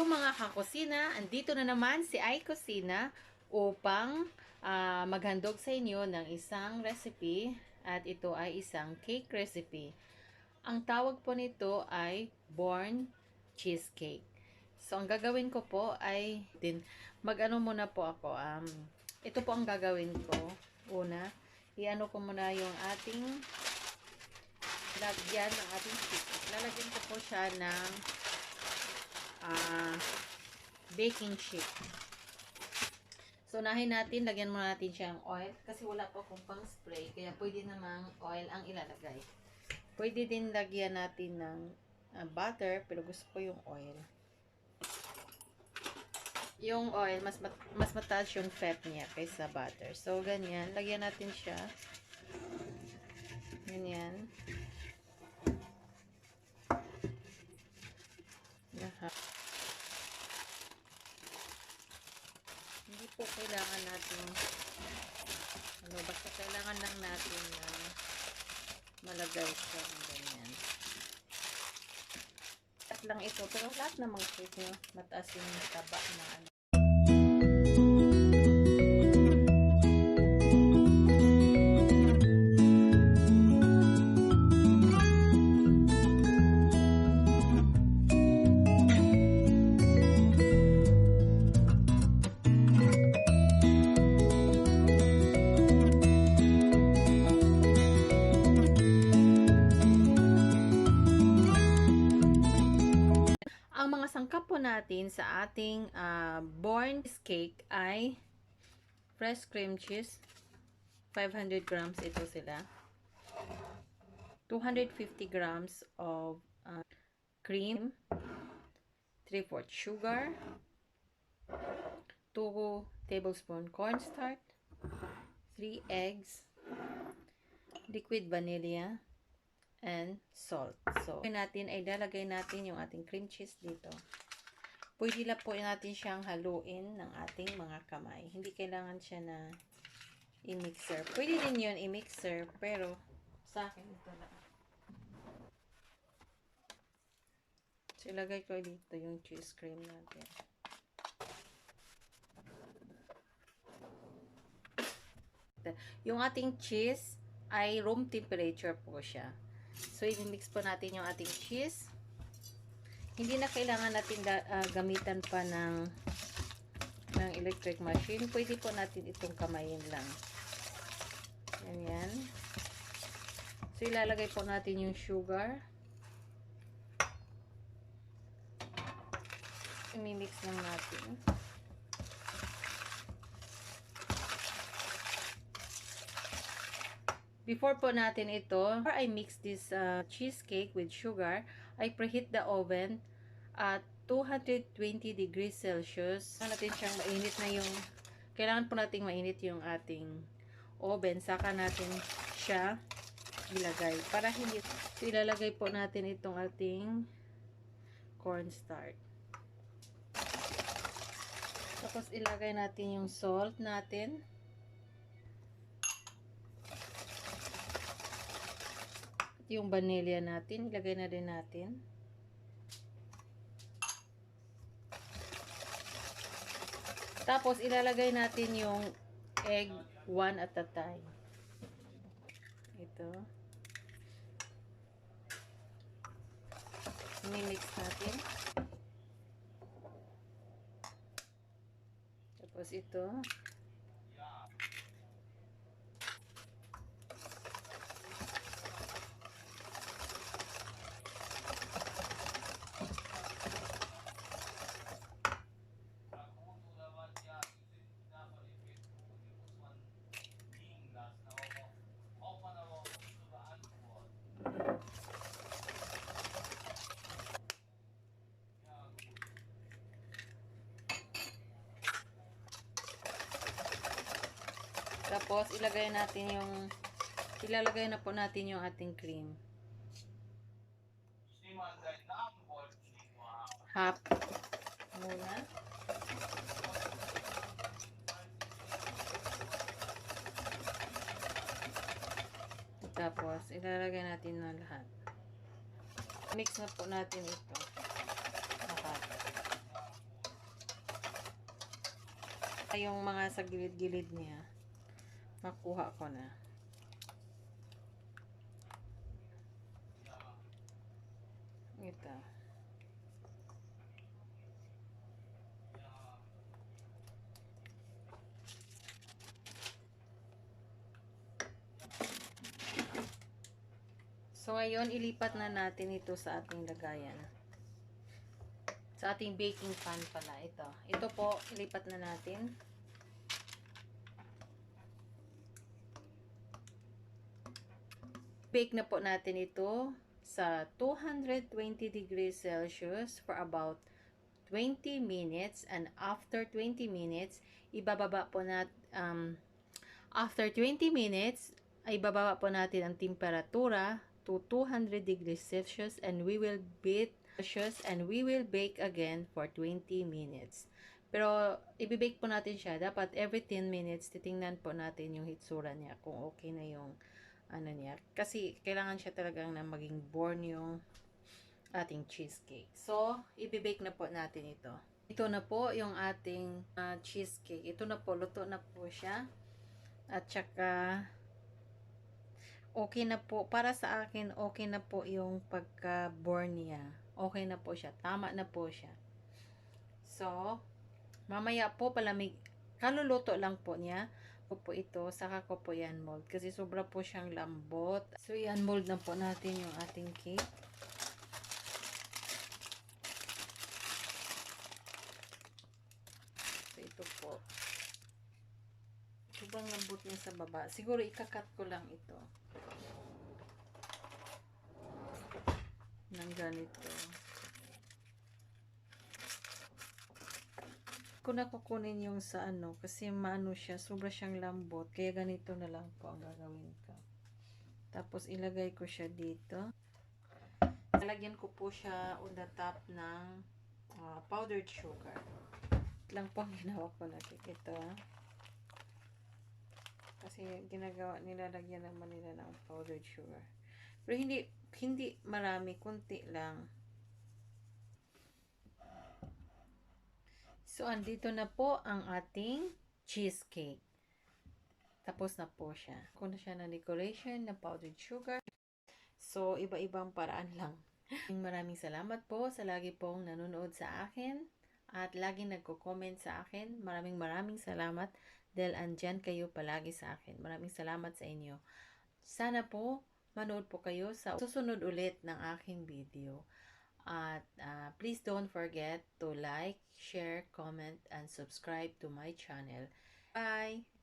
Hello mga kakusina, andito na naman si Ay Kusina upang maghandog sa inyo ng isang recipe at ito ay isang cake recipe. Ang tawag po nito ay born cheesecake. So ang gagawin ko po ay mag-ano muna po ako. Ito po ang gagawin ko. Una, i-ano ko muna yung ating lagyan ng ating cheesecake. Lalagyan ko po siya ng baking sheet. So, unahin natin, lagyan muna natin siya ng oil kasi wala pa akong pang spray, kaya pwede namang oil ang ilalagay. Pwede din lagyan natin ng butter, pero gusto ko yung oil. Yung oil, mas mataas yung fat niya kaysa butter. So, ganyan. Lagyan natin siya. Ganyan. Hindi po kailangan natin basta kailangan lang natin na malagay siya ng ganyan. At lang ito, pero lahat namang cake nyo mataas yung taba na ano. Ang mga sangkap po natin sa ating born cake ay fresh cream cheese, 500 grams ito sila, 250 grams of cream, 3/4 sugar, 2 tablespoon cornstarch, 3 eggs, liquid vanilla, and salt. So, natin ay lalagay natin yung ating cream cheese dito. Pwede lang po natin siyang haluin ng ating mga kamay. Hindi kailangan siya na i-mixer. Pwede din yun i-mixer, pero sa akin ito lang. So, ilagay ko dito yung cheese cream natin. Yung ating cheese ay room temperature po siya. So, i-mix po natin yung ating cheese. Hindi na kailangan natin gamitan pa ng electric machine. Pwede po natin itong kamayin lang. Yan. So, ilalagay po natin yung sugar. I-mix lang natin. Before po natin ito, before I mix this cheesecake with sugar, I preheat the oven at 220 degrees Celsius. Kailangan natin siyang mainit na kailangan po natin mainit yung ating oven. Saka natin siya ilagay. Para hindi, so ilalagay po natin itong ating cornstarch. Tapos ilagay natin yung salt natin. Yung vanilla natin, ilagay na din natin. Tapos, ilalagay natin yung egg one at a time. Ito. I-mix natin. Tapos, ito. Tapos, ilalagay na po natin yung ating cream. Half muna. Tapos, ilalagay natin na lahat. Mix na po natin ito. Lahat. Yung mga sa gilid-gilid niya, makuha ko na. Ito. So, ngayon, ilipat na natin ito sa ating lagayan. Sa ating baking pan pala, ito. Ito po, ilipat na natin. Bake na po natin ito sa 220 degrees Celsius for about 20 minutes. And after 20 minutes, ibababa po natin, after 20 minutes, ay bababa po natin ang temperatura to 200 degrees Celsius and we will bake again for 20 minutes. Pero, ibibake po natin siya. Dapat every 10 minutes, titingnan po natin yung hitsura niya kung okay na yung ano niya. Kasi, kailangan siya talagang na maging born yung ating cheesecake. So, ibibake na po natin ito. Ito na po yung ating cheesecake. Ito na po, luto na po siya. At saka, okay na po. Para sa akin, okay na po yung pagka-born niya. Okay na po siya. Tama na po siya. So, mamaya po palamig. Kaluluto lang po niya. Po ito, saka ko po yan mold. Kasi sobra po siyang lambot. So, yan mold na po natin yung ating cake. So, ito po. Sobrang lambot niya sa baba. Siguro ikakat ko lang ito. Nang ganito. Kung nakukunin yung sa ano, kasi maano siya, sobra siyang lambot. Kaya ganito na lang po ang gagawin ko. Tapos ilagay ko siya dito. Lalagyan ko po siya on the top ng powdered sugar. Lang po ang ginawa ko na ito. Kasi nilalagyan naman nila ng powdered sugar. Pero hindi marami, kunti lang. So, andito na po ang ating cheesecake. Tapos na po siya. Kung na siya na decoration ng powdered sugar. So, iba-ibang paraan lang. Maraming salamat po sa lagi pong nanonood sa akin. At laging nagko-comment sa akin. Maraming salamat dahil andyan kayo palagi sa akin. Maraming salamat sa inyo. Sana po manood po kayo sa susunod ulit ng aking video. At please don't forget to like, share, comment, and subscribe to my channel. Bye!